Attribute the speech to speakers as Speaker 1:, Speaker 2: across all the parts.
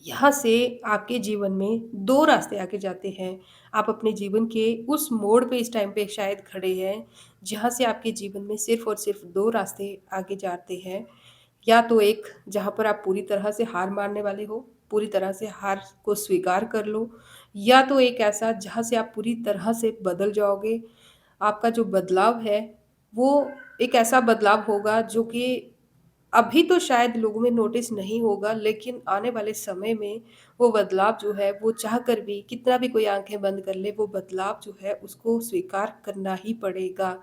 Speaker 1: यहाँ से आपके जीवन में 2 रास्ते आगे जाते हैं। आप अपने जीवन के उस मोड़ पे इस टाइम पे शायद खड़े हैं, जहाँ से आपके जीवन में सिर्फ़ और सिर्फ़ 2 रास्ते आगे जाते हैं। या तो एक जहाँ पर आप पूरी तरह से हार मानने वाले हो, पूरी तरह से हार को स्वीकार कर लो, या तो एक ऐसा जहाँ से आप पूरी तरह से बदल जाओगे। आपका जो बदलाव है, वो एक ऐसा बदलाव होगा जो कि अभी तो शायद लोगों में नोटिस नहीं होगा, लेकिन आने वाले समय में वो बदलाव जो है, वो चाहकर भी कितना भी कोई आँखें बंद कर ले, वो बदलाव जो है उसको स्वीकार करना ही पड़ेगा।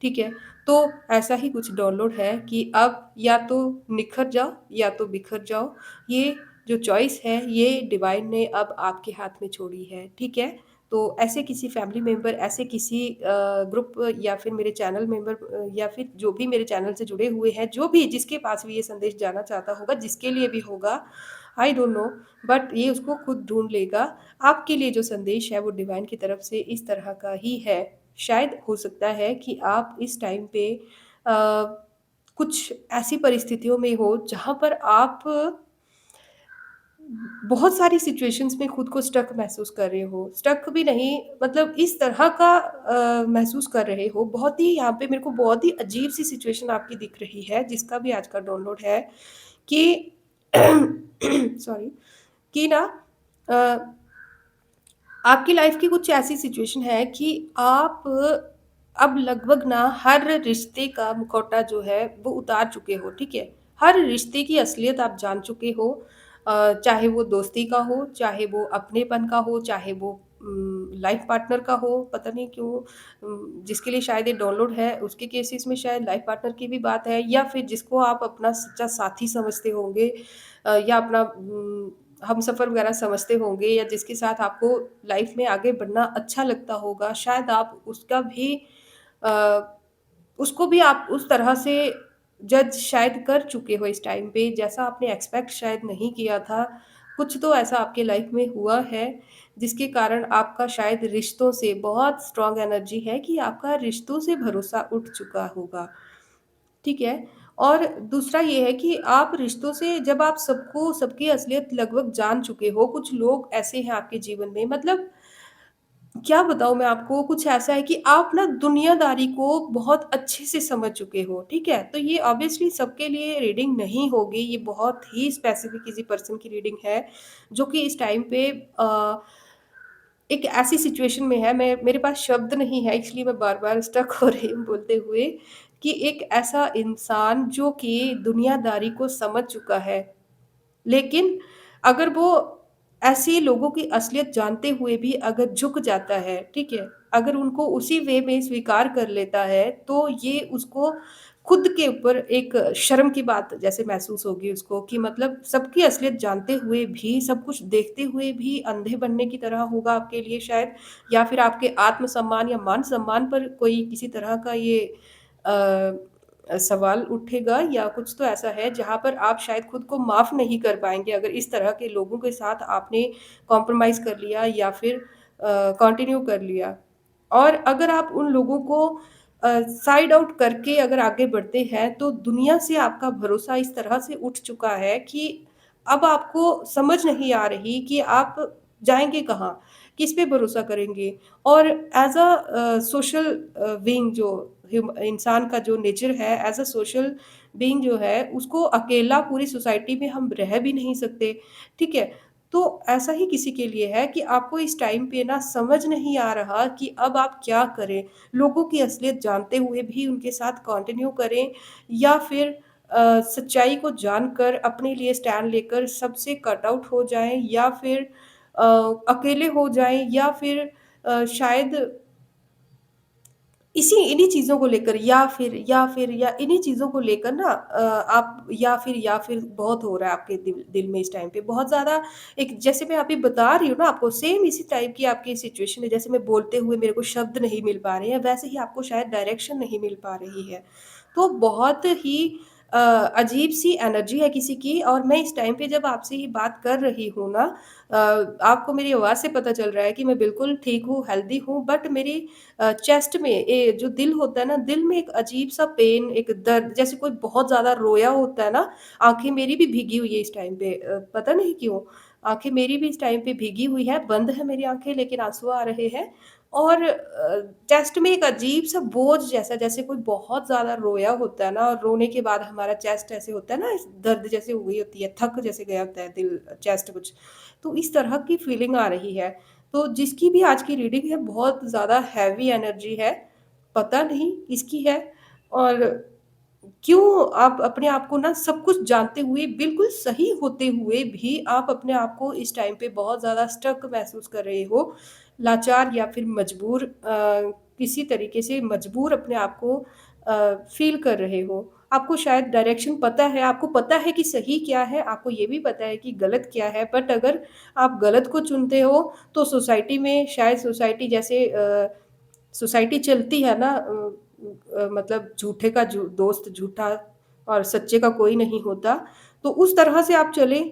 Speaker 1: ठीक है? तो ऐसा ही कुछ डाउनलोड है कि अब या तो निखर जाओ या तो बिखर जाओ। ये जो चॉइस है, ये डिवाइन ने अब आपके हाथ में छोड़ी है। ठीक है? तो ऐसे किसी फैमिली मेंबर, ऐसे किसी ग्रुप या फिर मेरे चैनल मेंबर या फिर जो भी मेरे चैनल से जुड़े हुए हैं, जो भी जिसके पास भी ये संदेश जाना चाहता होगा, जिसके लिए भी होगा, आई डोंट नो, बट ये उसको खुद ढूँढ लेगा। आपके लिए जो संदेश है वो डिवाइन की तरफ से इस तरह का ही है। शायद हो सकता है कि आप इस टाइम पे कुछ ऐसी परिस्थितियों में हो जहाँ पर आप बहुत सारी सिचुएशंस में खुद को स्टक महसूस कर रहे हो। स्टक भी नहीं, मतलब इस तरह का महसूस कर रहे हो। बहुत ही यहाँ पे मेरे को बहुत ही अजीब-सी सिचुएशन आपकी दिख रही है, जिसका भी आज का डाउनलोड है कि सॉरी, कि ना अ, आपकी लाइफ़ की कुछ ऐसी सिचुएशन है कि आप अब लगभग ना हर रिश्ते का मुखौटा जो है वो उतार चुके हो, ठीक है? हर रिश्ते की असलियत आप जान चुके हो। चाहे वो दोस्ती का हो, चाहे वो अपनेपन का हो, चाहे वो लाइफ़ पार्टनर का हो, पता नहीं क्यों जिसके लिए शायद ये डाउनलोड है, उसके केसेस में शायद लाइफ़ पार्टनर की भी बात है, या फिर जिसको आप अपना सच्चा साथी समझते होंगे, या अपना हमसफ़र वगैरह समझते होंगे, या जिसके साथ आपको लाइफ़ में आगे बढ़ना अच्छा लगता होगा, शायद आप उसका भी अ, उसको भी आप उस तरह से जज शायद कर चुके हो इस टाइम पे, जैसा आपने एक्सपेक्ट शायद नहीं किया था। कुछ तो ऐसा आपके लाइफ़ में हुआ है, जिसके कारण आपका शायद रिश्तों से बहुत स्ट्रॉन्ग एनर्जी है कि आपका रिश्तों से भरोसा उठ चुका होगा। ठीक है? और दूसरा ये है कि आप रिश्तों से जब आप सबको सबकी असलियत लगभग जान चुके हो, कुछ लोग ऐसे हैं आपके जीवन में, मतलब क्या बताऊँ मैं आपको, कुछ ऐसा है कि आप ना दुनियादारी को बहुत अच्छे से समझ चुके हो, ठीक है? तो ये ऑब्वियसली सबके लिए रीडिंग नहीं होगी, ये बहुत ही स्पेसिफिक किसी पर्सन की रीडिंग है, जो कि इस टाइम पे एक ऐसी सिचुएशन में है, मैं मेरे पास शब्द नहीं है, इसलिए मैं बार-बार स्टक हो रही हूँ बोलते हुए, कि एक ऐसा इंसान जो कि दुनियादारी को समझ चुका है, लेकिन अगर वो ऐसे लोगों की असलियत जानते हुए भी अगर झुक जाता है, ठीक है? अगर उनको उसी वे में स्वीकार कर लेता है, तो ये उसको खुद के ऊपर एक शर्म की बात जैसे महसूस होगी उसको, कि मतलब सबकी असलियत जानते हुए भी, सब कुछ देखते हुए भी अंधे बनने की तरह होगा आपके लिए शायद, या फिर आपके आत्म-सम्मान या मान-सम्मान पर कोई किसी तरह का ये अ सवाल उठेगा, या कुछ तो ऐसा है जहाँ पर आप शायद खुद को माफ़ नहीं कर पाएँगे, अगर इस तरह के लोगों के साथ आपने कॉम्प्रोमाइज़ कर लिया या फिर कंटिन्यू कर लिया। और अगर आप उन लोगों को साइड आउट करके अगर आगे बढ़ते हैं, तो दुनिया से आपका भरोसा इस तरह से उठ चुका है कि अब आपको समझ नहीं आ रही कि आप जाएँगे कहाँ? किस पे भरोसा करेंगे? और एज़ सोशल बीइंग, जो इंसान का जो नेचर है, एज़ अ सोशल बीइंग जो है, उसको अकेला पूरी सोसाइटी में हम रह भी नहीं सकते, ठीक है? तो ऐसा ही किसी के लिए है कि आपको इस टाइम पे ना समझ नहीं आ रहा कि अब आप क्या करें? लोगों की असलियत जानते हुए भी उनके साथ कंटिन्यू करें, या फिर सच्चाई को जानकर अपने लिए स्टैंड लेकर सबसे कट आउट हो जाएँ, या फिर अ, अकेले हो जाएँ, या फिर शायद इसी इन्हीं चीज़ों को लेकर, या इन्हीं चीज़ों को लेकर ना आप या फिर बहुत हो रहा है आपके दिल दिल में इस टाइम पे बहुत ज़्यादा, एक जैसे मैं अभी बता रही हूँ ना आपको, सेम इसी टाइप की आपकी सिचुएशन है, जैसे मैं बोलते हुए मेरे को शब्द नहीं मिल पा रहे हैं, वैसे ही आपको शायद डायरेक्शन नहीं मिल पा रही है। तो बहुत ही अजीब-सी एनर्जी है किसी की, और मैं इस टाइम पे जब आपसे ये बात कर रही हूँ ना, अ, आपको मेरी आवाज़ से पता चल रहा है कि मैं बिल्कुल ठीक हूँ, हेल्दी हूँ, बट मेरी चेस्ट में जो दिल होता है ना, दिल में एक अजीब-सा पेन, एक दर्द, जैसे कोई बहुत ज़्यादा रोया होता है ना, आँखें मेरी भी भीगी हुई है इस टाइम पे, पता नहीं क्यों? आँखें मेरी भी इस टाइम पे भीगी हुई है, बंद है मेरी आँखें लेकिन आँसू आ रहे हैं और चेस्ट में एक अजीब-सा बोझ जैसा जैसे कोई बहुत ज़्यादा रोया होता है ना और रोने के बाद हमारा चेस्ट ऐसे होता है ना, इस दर्द जैसे हो गई होती है, थक जैसे गया होता है दिल चेस्ट कुछ। तो इस तरह की फीलिंग आ रही है। तो जिसकी भी आज की रीडिंग है बहुत ज़्यादा हैवी एनर्जी है, पता नहीं किसकी है और क्यों आप अपने आप को ना सब कुछ जानते हुए, बिल्कुल सही होते हुए भी आप अपने आप को इस टाइम पे बहुत ज़्यादा स्टक महसूस कर रहे हो, लाचार या फिर मजबूर किसी तरीके से मजबूर अपने आप को फ़ील कर रहे हो। आपको शायद डायरेक्शन पता है, आपको पता है कि सही क्या है, आपको ये भी पता है कि गलत क्या है, बट अगर आप गलत को चुनते हो, तो सोसाइटी में शायद सोसाइटी जैसे सोसाइटी चलती है ना मतलब झूठे का दोस्त झूठा और सच्चे का कोई नहीं होता। तो उस तरह से आप चलें,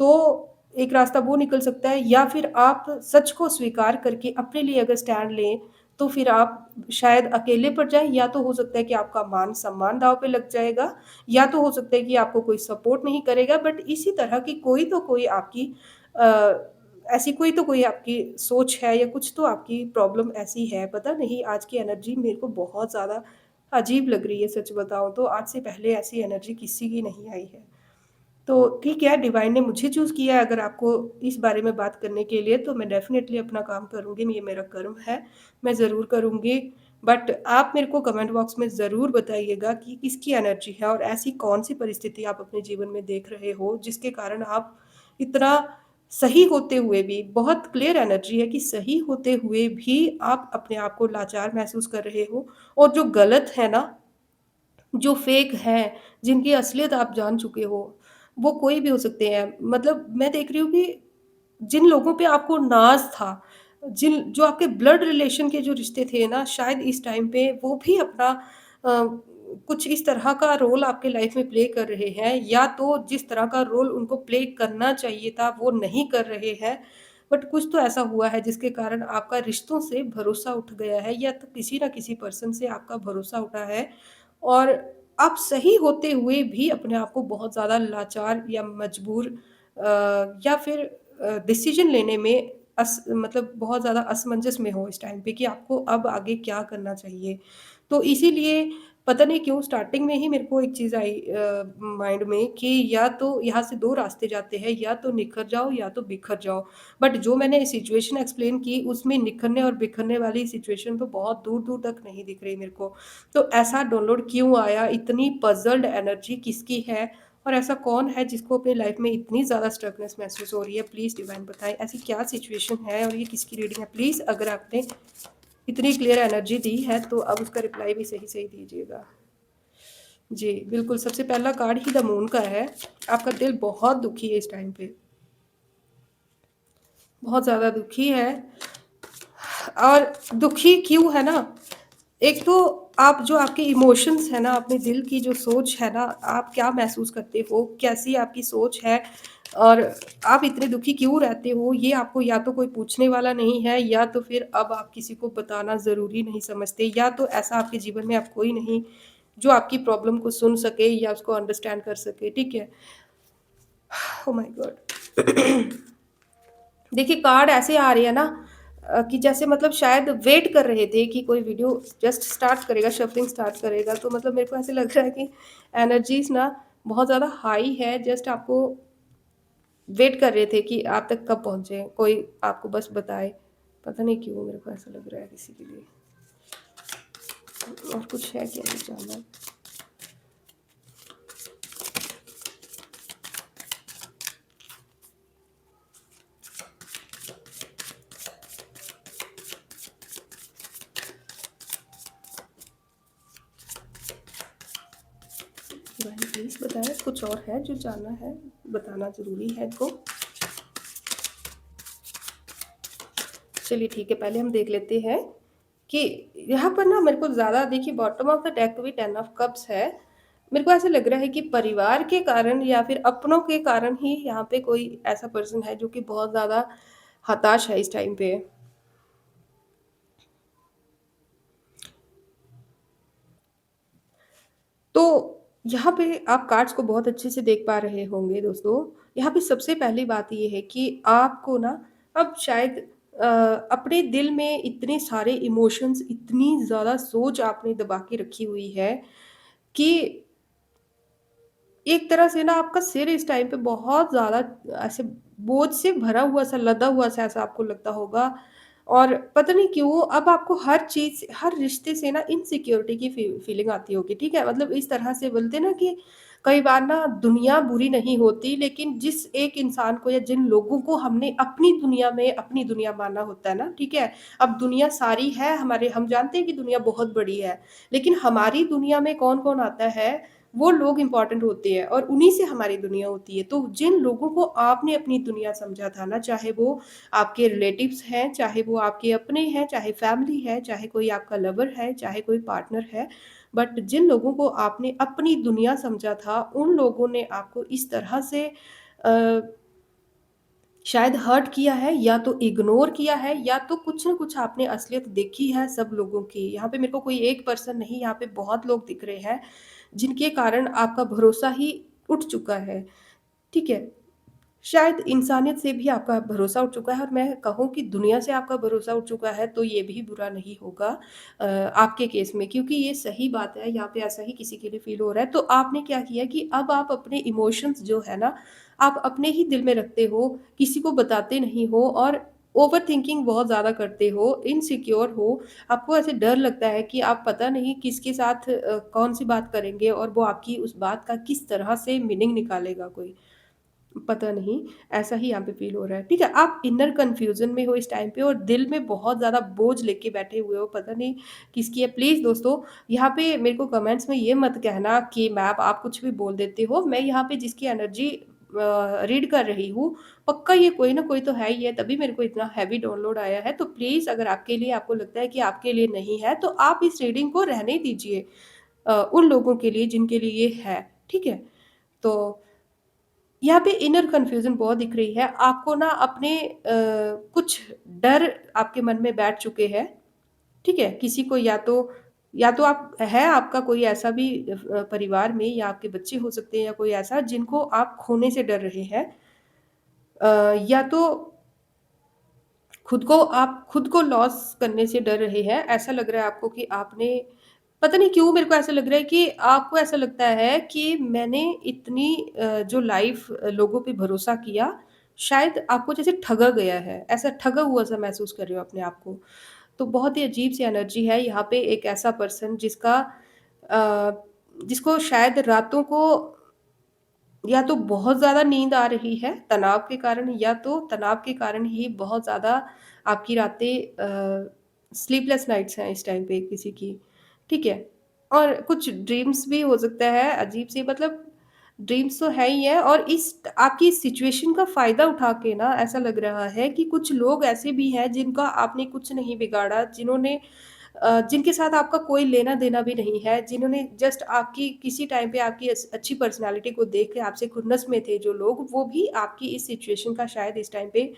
Speaker 1: तो एक रास्ता वो निकल सकता है या फिर आप सच को स्वीकार करके अपने लिए अगर स्टैंड लें, तो फिर आप शायद अकेले पड़ जाएँ या तो हो सकता है कि आपका मान-सम्मान दाँव पे लग जाएगा, या तो हो सकता है कि आपको कोई सपोर्ट नहीं करेगा बट इसी तरह की कोई तो कोई आपकी अ, ऐसी कोई तो कोई आपकी सोच है या कुछ तो आपकी प्रॉब्लम ऐसी है, पता नहीं आज की एनर्जी मेरे को बहुत ज़्यादा अजीब लग रही है सच बताऊँ तो, आज से पहले ऐसी एनर्जी किसी की नहीं आई है। तो ठीक है, डिवाइन ने मुझे चूज़ किया है अगर आपको इस बारे में बात करने के लिए तो मैं डेफ़िनेटली अपना काम करूँगी, ये मेरा कर्म है, मैं ज़रूर करूँगी। बट आप मेरे को कमेंट बॉक्स में ज़रूर बताइएगा कि किसकी एनर्जी है और ऐसी कौन-सी परिस्थिति आप अपने जीवन में देख रहे हो, जिसके कारण आप इतना सही होते हुए भी बहुत क्लियर एनर्जी है कि सही होते हुए भी आप अपने आप को लाचार महसूस कर रहे हो और जो गलत है ना जो फ़ेक हैं, जिनकी असलियत आप जान चुके हो, वो कोई भी हो सकते हैं। मतलब मैं देख रही हूँ कि जिन लोगों पे आपको नाज़ था, जिन जो आपके ब्लड रिलेशन के जो रिश्ते थे ना, शायद इस टाइम पे वो भी अपना कुछ इस तरह का रोल आपके लाइफ़ में प्ले कर रहे हैं या तो जिस तरह का रोल उनको प्ले करना चाहिए था, वो नहीं कर रहे हैं। बट कुछ तो ऐसा हुआ है जिसके कारण आपका रिश्तों से भरोसा उठ गया है या तो किसी न किसी पर्सन से आपका भरोसा उठा है और आप सही होते हुए भी अपने आप को बहुत ज़्यादा लाचार या मजबूर या फिर डिसीज़न लेने में मतलब बहुत ज़्यादा असमंजस में हो इस टाइम पे कि आपको अब आगे क्या करना चाहिए। तो इसीलिए पता नहीं क्यों स्टार्टिंग में ही मेरे को एक चीज़ आई माइंड में कि या तो यहाँ से 2 रास्ते जाते हैं, या तो निखर जाओ या तो बिखर जाओ। बट जो मैंने सिचुएशन एक्सप्लेन की उसमें निखरने और बिखरने वाली सिचुएशन तो बहुत दूर-दूर तक नहीं दिख रही मेरे को। तो ऐसा डाउनलोड क्यों आया? इतनी पज़ल्ड एनर्जी किसकी है? और ऐसा कौन है जिसको अपनी लाइफ़ में इतनी ज़्यादा स्टकनेस महसूस हो रही है? प्लीज़ डिवाइन बताएँ ऐसी क्या सिचुएशन है और ये किसकी रीडिंग है? प्लीज़ अगर आपने इतनी क्लियर एनर्जी दी है तो अब उसका रिप्लाई भी सही-सही दीजिएगा। जी, बिल्कुल सबसे पहला कार्ड ही द मून का है। आपका दिल बहुत दुखी है इस टाइम पे, बहुत ज़्यादा दुखी है और दुखी क्यों है ना, एक तो आप जो आपके इमोशंस है ना, अपने दिल की जो सोच है ना, आप क्या महसूस करते हो, कैसी आपकी सोच है और आप इतने दुखी क्यों रहते हो, ये आपको या तो कोई पूछने वाला नहीं है या तो फिर अब आप किसी को बताना ज़रूरी नहीं समझते या तो ऐसा आपके जीवन में अब कोई नहीं, जो आपकी प्रॉब्लम को सुन सके या उसको अंडरस्टैंड कर सके, ठीक है? Oh my God! देखिए कार्ड ऐसे आ रही है ना कि जैसे मतलब शायद वेट कर रहे थे कि कोई वीडियो जस्ट स्टार्ट करेगा, शफलिंग स्टार्ट करेगा, तो मतलब मेरे को ऐसे लग रहा है कि एनर्जीज़ ना बहुत ज़्यादा हाई है, जस्ट आपको वेट कर रहे थे कि आप तक कब पहुँचे, कोई आपको बस बताए। पता नहीं क्यों मेरे को ऐसा लग रहा है किसी के लिए। और कुछ है क्या नहीं जानना? भाई प्लीज़ बताएँ, कुछ और है जो जानना है? बताना ज़रूरी है इनको। चलिए ठीक है, पहले हम देख लेते हैं कि यहाँ पर ना मेरे को ज़्यादा देखिए बॉटम ऑफ द डेक भी 10 ऑफ कप्स है। मेरे को ऐसा लग रहा है कि परिवार के कारण या फिर अपनों के कारण ही यहाँ पे कोई ऐसा पर्सन है जो कि बहुत ज़्यादा हताश है इस टाइम पे। तो यहाँ पे आप कार्ड्स को बहुत अच्छे से देख पा रहे होंगे दोस्तों। यहाँ पे सबसे पहली बात ये है कि आपको ना अब शायद अ, अपने दिल में इतने सारे इमोशंस, इतनी ज़्यादा सोच आपने दबा के रखी हुई है कि एक तरह से ना आपका सिर इस टाइम पे बहुत ज़्यादा ऐसे बोझ से भरा हुआ-सा, लदा हुआ-सा ऐसा आपको लगता होगा और पता नहीं क्यों अब आपको हर चीज़, हर रिश्ते से ना इनसिक्योरिटी की फीलिंग आती होगी, ठीक है? मतलब इस तरह से बोलते हैं ना कि कई बार ना दुनिया बुरी नहीं होती, लेकिन जिस एक इंसान को या जिन लोगों को हमने अपनी दुनिया में अपनी दुनिया माना होता है ना, ठीक है? अब दुनिया सारी है हमारे, हम जानते हैं कि दुनिया बहुत बड़ी है, लेकिन हमारी दुनिया में कौन-कौन आता है, वो लोग इम्पोर्टेंट होते हैं और उन्हीं से हमारी दुनिया होती है। तो जिन लोगों को आपने अपनी दुनिया समझा था ना, चाहे वो आपके रिलेटिव्स हैं, चाहे वो आपके अपने हैं, चाहे फैमिली है, चाहे कोई आपका लवर है, चाहे कोई पार्टनर है, बट जिन लोगों को आपने अपनी दुनिया समझा था, उन लोगों ने आपको इस तरह से अ, शायद हर्ट किया है या तो इग्नोर किया है या तो कुछ न कुछ आपने असलियत देखी है सब लोगों की। यहाँ पे मेरे को कोई एक पर्सन नहीं, यहाँ पे बहुत लोग दिख रहे हैं, जिनके कारण आपका भरोसा ही उठ चुका है, ठीक है? शायद इंसानियत से भी आपका भरोसा उठ चुका है और मैं कहूँ कि दुनिया से आपका भरोसा उठ चुका है, तो ये भी बुरा नहीं होगा आपके केस में, क्योंकि ये सही बात है, यहाँ पे ऐसा ही किसी के लिए फ़ील हो रहा है। तो आपने क्या किया कि अब आप अपने इमोशंस जो है ना, आप अपने ही दिल में रखते हो, किसी को बताते नहीं हो और ओवरथिंकिंग बहुत ज़्यादा करते हो, इनसिक्योर हो, आपको ऐसे डर लगता है कि आप पता नहीं किसके साथ कौन-सी बात करेंगे और वो आपकी उस बात का किस तरह से मीनिंग निकालेगा कोई। पता नहीं, ऐसा ही यहाँ पे फ़ील हो रहा है, ठीक है? आप इनर कन्फ्यूज़न में हो इस टाइम पे और दिल में बहुत ज़्यादा बोझ लेके बैठे हुए हो, पता नहीं किसकी है। प्लीज़ दोस्तों, यहाँ पे मेरे को कमेंट्स में ये मत कहना कि मैम आप कुछ भी बोल देते हो। मैं यहाँ पे जिसकी एनर्जी रीड कर रही हूँ, पक्का ये कोई ना कोई तो है ही है, तभी मेरे को इतना हेवी डाउनलोड आया है। तो प्लीज़ अगर आपके लिए आपको लगता है कि आपके लिए नहीं है, तो आप इस रीडिंग को रहने दीजिए उन लोगों के लिए जिनके लिए ये है, ठीक है? तो यहाँ पे इनर कन्फ्यूज़न बहुत दिख रही है। आपको ना अपने कुछ डर आपके मन में बैठ चुके हैं, ठीक है? किसी को या तो आप है आपका कोई ऐसा भी परिवार में या आपके बच्चे हो सकते हैं या कोई ऐसा जिनको आप खोने से डर रहे हैं। या तो आप खुद को लॉस करने से डर रहे हैं। ऐसा लग रहा है आपको कि आपने पता नहीं क्यों मेरे को ऐसा लग रहा है कि आपको ऐसा लगता है कि मैंने इतनी जो लाइफ़ लोगों पे भरोसा किया, शायद आपको जैसे ठगा गया है, ऐसा ठगा हुआ-सा महसूस कर रहे हो अपने आप को। तो बहुत ही अजीब-सी एनर्जी है यहाँ पे एक ऐसा पर्सन जिसको शायद रातों को या तो बहुत ज़्यादा नींद आ रही है तनाव के कारण या तो तनाव के कारण ही बहुत ज़्यादा आपकी रातें स्लीपलेस नाइट्स हैं इस टाइम पे किसी की, ठीक है? और कुछ ड्रीम्स भी हो सकता है अजीब-सी, मतलब ड्रीम्स तो है ही है और इस आपकी इस सिचुएशन का फ़ायदा उठा के ना ऐसा लग रहा है कि कुछ लोग ऐसे भी हैं जिनका आपने कुछ नहीं बिगाड़ा, जिनके साथ आपका कोई लेना-देना भी नहीं है, जिन्होंने जस्ट आपकी किसी टाइम पे आपकी अच्छी पर्सनैलिटी को देख के आपसे खुन्नस में थे जो लोग, वो भी आपकी इस सिचुएशन का शायद इस टाइम पे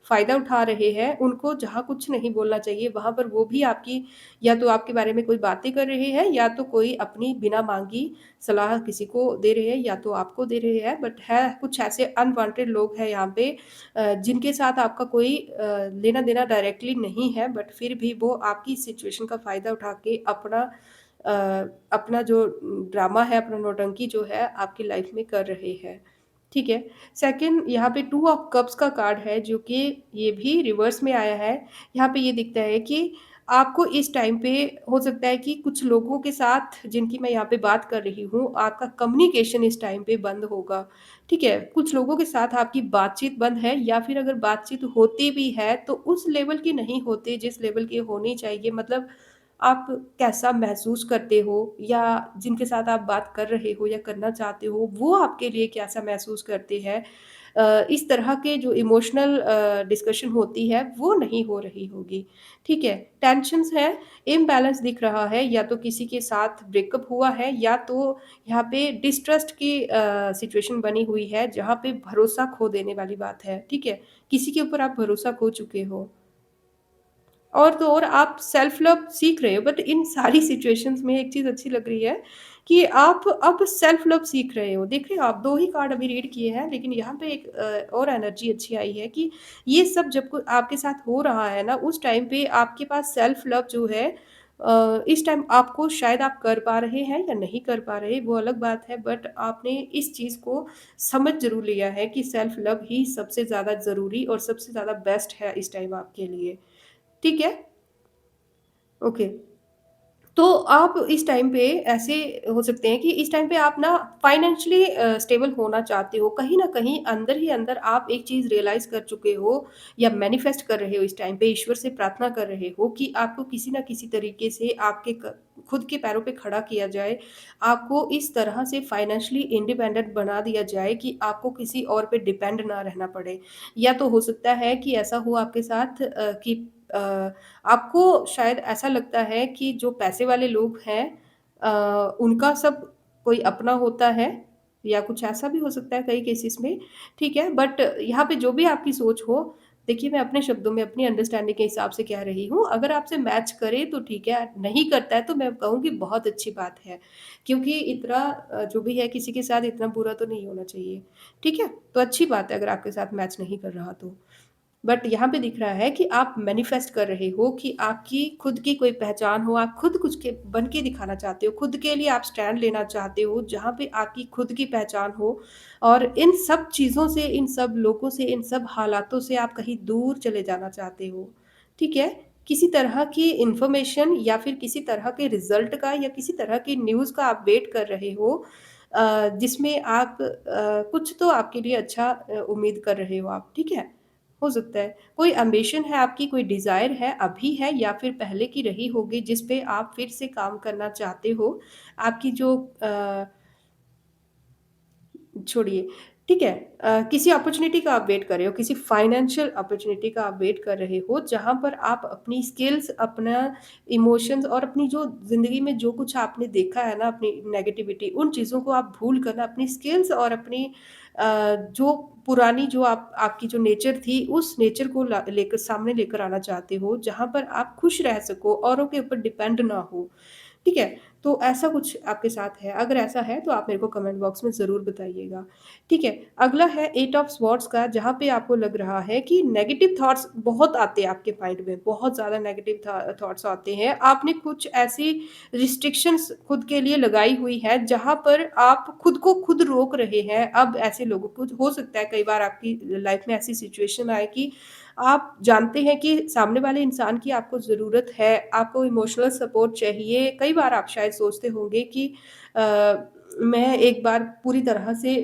Speaker 1: फ़ायदा उठा रहे हैं। उनको जहाँ कुछ नहीं बोलना चाहिए, वहाँ पर वो भी आपकी या तो आपके बारे में कोई बातें कर रहे हैं या तो कोई अपनी बिना माँगी सलाह किसी को दे रहे हैं या तो आपको दे रहे हैं। बट है कुछ ऐसे अनवांटेड लोग हैं यहाँ पे जिनके साथ आपका कोई लेना-देना डायरेक्टली नहीं है, बट फिर भी वो आपकी सिचुएशन का फ़ायदा उठा के अ, अपना जो ड्रामा है, अपना नौटंकी जो है आपकी लाइफ़ में कर रहे हैं। ठीक है? सेकंड यहाँ पे 2 ऑफ कप्स का कार्ड है जो कि ये भी रिवर्स में आया है। यहाँ पे ये दिखता है कि आपको इस टाइम पे हो सकता है कि कुछ लोगों के साथ जिनकी मैं यहाँ पे बात कर रही हूँ, आपका कम्युनिकेशन इस टाइम पे बंद होगा। ठीक है? कुछ लोगों के साथ आपकी बातचीत बंद है या फिर अगर बातचीत होती भी है तो उस लेवल की नहीं होती जिस लेवल की होनी चाहिए। मतलब आप कैसा महसूस करते हो या जिनके साथ आप बात कर रहे हो या करना चाहते हो, वो आपके लिए कैसा महसूस करते हैं। इस तरह के जो इमोशनल डिस्कशन होती है, वो नहीं हो रही होगी, ठीक है? टेंशन्स है, इम्बैलेंस दिख रहा है, या तो किसी के साथ ब्रेकअप हुआ है या तो यहाँ पे डिस्ट्रस्ट की सिचुएशन बनी हुई है, जहाँ पे भरोसा खो देने वाली बात है, ठीक है? किसी के ऊपर आप भरोसा खो चुके हो। और तो और आप सेल्फ लव सीख रहे हो, बट इन सारी सिचुएशंस में एक चीज़ अच्छी लग रही है कि आप अब सेल्फ लव सीख रहे हो। देखिए आप 2 ही कार्ड अभी रीड किए हैं, लेकिन यहाँ पे एक और एनर्जी अच्छी आई है कि ये सब जब को आपके साथ हो रहा है ना, उस टाइम पे आपके पास सेल्फ लव जो है इस टाइम आपको शायद आप कर पा रहे हैं या नहीं कर पा रहे, वो अलग बात है, बट आपने इस चीज़ को समझ ज़रूर लिया है कि सेल्फ लव ही सबसे ज़्यादा ज़रूरी और सबसे ज़्यादा बेस्ट है इस टाइम आपके लिए। ठीक है? ओके। तो आप इस टाइम पे ऐसे हो सकते हैं कि इस टाइम पे आप ना फाइनेंशियली स्टेबल होना चाहते हो। कहीं न कहीं अंदर ही अंदर आप एक चीज़ रियलाइज़ कर चुके हो या मैनिफेस्ट कर रहे हो इस टाइम पे ईश्वर से प्रार्थना कर रहे हो कि आपको किसी न किसी तरीके से आपके खुद के पैरों पे खड़ा किया जाए। आपको इस तरह से फाइनेंशियली इंडिपेंडेंट बना दिया जाए कि आपको किसी और पे डिपेंड ना रहना पड़े। या तो हो सकता है कि ऐसा हो आपके साथ कि अ आपको शायद ऐसा लगता है कि जो पैसे वाले लोग हैं उनका सब कोई अपना होता है या कुछ ऐसा भी हो सकता है कई केसेस में, ठीक है? बट यहाँ पे जो भी आपकी सोच हो, देखिए मैं अपने शब्दों में अपनी अंडरस्टैंडिंग के हिसाब से कह रही हूँ, अगर आपसे मैच करे तो ठीक है, नहीं करता है तो मैं कहूँगी बहुत अच्छी बात है। क्योंकि इतना जो भी है किसी के साथ इतना बुरा तो नहीं होना चाहिए, ठीक है? तो अच्छी बात है अगर आपके साथ मैच नहीं कर रहा तो। बट यहाँ पे दिख रहा है कि आप मैनिफेस्ट कर रहे हो कि आपकी खुद की कोई पहचान हो, आप खुद कुछ के बन के दिखाना चाहते हो, खुद के लिए आप स्टैंड लेना चाहते हो, जहाँ पे आपकी खुद की पहचान हो और इन सब चीज़ों से, इन सब लोगों से, इन सब हालातों से आप कहीं दूर चले जाना चाहते हो, ठीक है? किसी तरह की इन्फॉर्मेशन या फिर किसी तरह के रिज़ल्ट का या किसी तरह की न्यूज़ का आप वेट कर रहे हो जिसमें आप कुछ तो आपके लिए अच्छा उम्मीद कर रहे हो आप, ठीक है? हो सकता है। कोई एम्बिशन है आपकी, कोई डिज़ायर है, अभी है या फिर पहले की रही होगी जिस पे आप फिर से काम करना चाहते हो। आपकी जो छोड़िए, ठीक है। किसी अपॉर्च्युनिटी का आप वेट कर रहे हो, किसी फाइनेंशियल अपॉर्च्युनिटी का आप वेट कर रहे हो, जहाँ पर आप अपनी स्किल्स, अपना इमोशंस और अपनी जो ज़िंदगी में जो कुछ आपने देखा है ना, अपनी नेगेटिविटी, उन चीज़ों को आप भूल कर ना अपनी स्किल्स और अपनी जो पुरानी जो आपकी जो नेचर थी, उस नेचर को ला लेकर सामने लेकर आना चाहते हो, जहाँ पर आप खुश रह सको, औरों के ऊपर डिपेंड ना हो। ठीक है? तो ऐसा कुछ आपके साथ है, अगर ऐसा है तो आप मेरे को कमेंट बॉक्स में ज़रूर बताइएगा। ठीक है? अगला है 8 ऑफ स्वॉर्ड्स का जहाँ पे आपको लग रहा है कि नेगेटिव थॉट्स बहुत आते हैं आपके माइंड में, बहुत ज़्यादा नेगेटिव थॉट्स आते हैं। आपने कुछ ऐसी रिस्ट्रिक्शंस खुद के लिए लगाई हुई है जहाँ पर आप खुद को खुद रोक रहे हैं। अब ऐसे लोगों को हो सकता है कई बार आपकी लाइफ में ऐसी सिचुएशन आए कि आप जानते हैं कि सामने वाले इंसान की आपको ज़रूरत है, आपको इमोशनल सपोर्ट चाहिए। कई बार आप शायद सोचते होंगे कि अ, मैं एक बार पूरी तरह से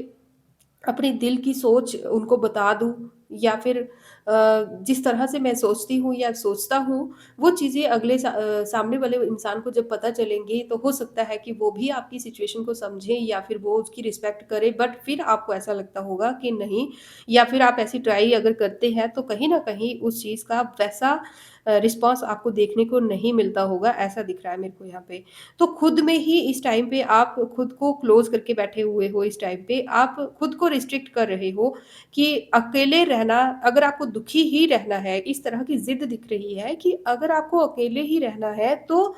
Speaker 1: अपने दिल की सोच उनको बता दूँ या फिर जिस तरह से मैं सोचती हूँ या सोचता हूँ, वो चीज़ें सामने वाले इंसान को जब पता चलेंगी, तो हो सकता है कि वो भी आपकी सिचुएशन को समझे या फिर वो उसकी रिस्पेक्ट करे, बट फिर आपको ऐसा लगता होगा कि नहीं या फिर आप ऐसी ट्राई अगर करते हैं, तो कहीं न कहीं उस चीज़ का वैसा रिस्पॉन्स आपको देखने को नहीं मिलता होगा, ऐसा दिख रहा है मेरे को यहाँ पे। तो खुद में ही इस टाइम पे आप खुद को क्लोज़ करके बैठे हुए हो इस टाइम पे, आप खुद को रिस्ट्रिक्ट कर रहे हो कि अकेले रहना अगर आपको दुखी ही रहना है, इस तरह की ज़िद दिख रही है कि अगर आपको अकेले ही रहना है तो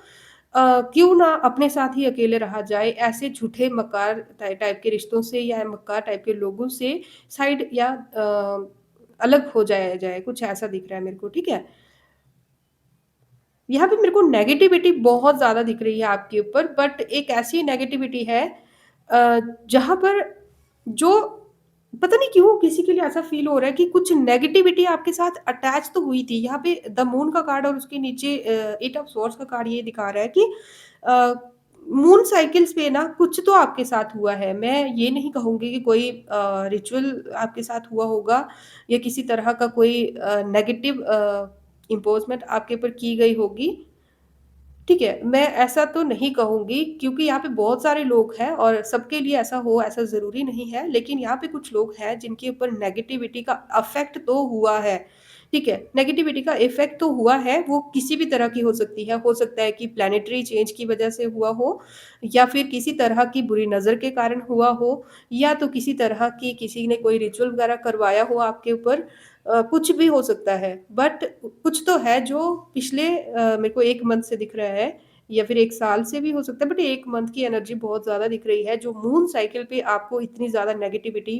Speaker 1: क्यों ना अपने साथ ही अकेले रहा जाए, ऐसे झूठे मक्कार टाइप के रिश्तों से या मक्कार टाइप के लोगों से साइड या अलग हो जाया जाए, कुछ ऐसा दिख रहा है मेरे को, ठीक है? यहाँ पे मेरे को नेगेटिविटी बहुत ज़्यादा दिख रही है आपके ऊपर बट एक ऐसी नेगेटिविटी है जहाँ पर जो पता नहीं क्यों किसी के लिए ऐसा फ़ील हो रहा है कि कुछ नेगेटिविटी आपके साथ अटैच तो हुई थी। यहाँ पे द मून का कार्ड और उसके नीचे 8 ऑफ स्वॉर्ड्स का कार्ड ये दिखा रहा है कि अ, मून साइकिल्स पे ना कुछ तो आपके साथ हुआ है। मैं ये नहीं कहूँगी कि कोई रिचुअल आपके साथ हुआ होगा या किसी तरह का कोई नेगेटिव इम्पोज़मेंट आपके ऊपर की गई होगी, ठीक है। मैं ऐसा तो नहीं कहूँगी क्योंकि यहाँ पे बहुत सारे लोग हैं और सबके लिए ऐसा हो ऐसा ज़रूरी नहीं है, लेकिन यहाँ पे कुछ लोग हैं जिनके ऊपर नेगेटिविटी का अफ़ेक्ट तो हुआ है, ठीक है। नेगेटिविटी का इफ़ेक्ट तो हुआ है, वो किसी भी तरह की हो सकती है। हो सकता है कि प्लैनेटरी चेंज की वज़ह से हुआ हो या फिर किसी तरह की बुरी नज़र के कारण हुआ हो या तो किसी तरह की किसी ने कोई रिचुअल वग़ैरह करवाया हो आपके ऊपर कुछ भी हो सकता है, बट कुछ तो है जो पिछले मेरे को 1 मंथ से दिख रहा है, या फिर 1 साल से भी हो सकता है, बट 1 मंथ की एनर्जी बहुत ज़्यादा दिख रही है, जो मून साइकिल पे आपको इतनी ज़्यादा नेगेटिविटी